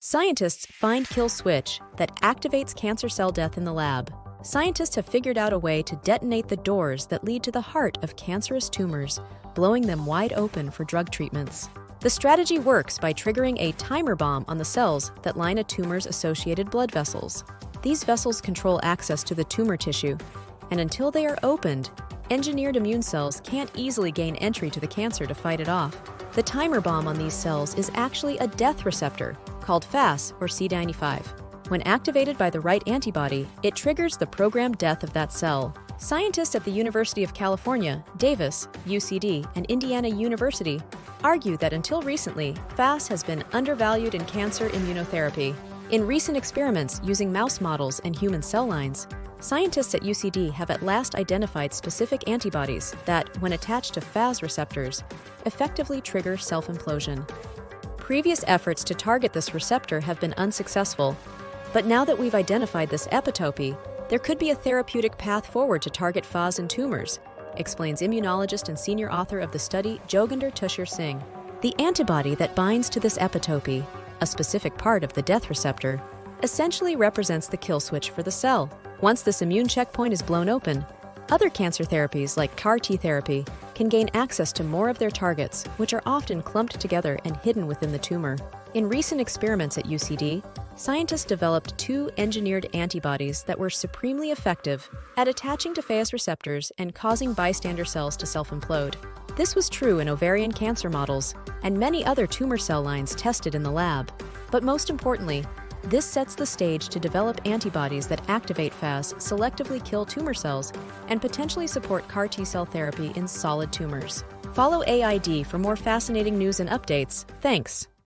Scientists find kill switch that activates cancer cell death in the lab. Scientists have figured out a way to detonate the doors that lead to the heart of cancerous tumors, blowing them wide open for drug treatments. The strategy works by triggering a timer bomb on the cells that line a tumor's associated blood vessels. These vessels control access to the tumor tissue, and until they are opened, engineered immune cells can't easily gain entry to the cancer to fight it off. The timer bomb on these cells is actually a death receptor, called FAS or CD95. When activated by the right antibody, it triggers the programmed death of that cell. Scientists at the University of California, Davis, UCD, and Indiana University argue that until recently, FAS has been undervalued in cancer immunotherapy. In recent experiments using mouse models and human cell lines, scientists at UCD have at last identified specific antibodies that, when attached to FAS receptors, effectively trigger self-implosion. Previous efforts to target this receptor have been unsuccessful, but now that we've identified this epitope, there could be a therapeutic path forward to target FAS in tumors, explains immunologist and senior author of the study Joginder Tushir Singh. The antibody that binds to this epitope, a specific part of the death receptor, essentially represents the kill switch for the cell. Once this immune checkpoint is blown open, other cancer therapies like CAR T therapy can gain access to more of their targets, which are often clumped together and hidden within the tumor. In recent experiments at UCD, scientists developed two engineered antibodies that were supremely effective at attaching to FAS receptors and causing bystander cells to self-implode. This was true in ovarian cancer models and many other tumor cell lines tested in the lab. But most importantly, this sets the stage to develop antibodies that activate FAS, selectively kill tumor cells, and potentially support CAR T-cell therapy in solid tumors. Follow AID for more fascinating news and updates. Thanks.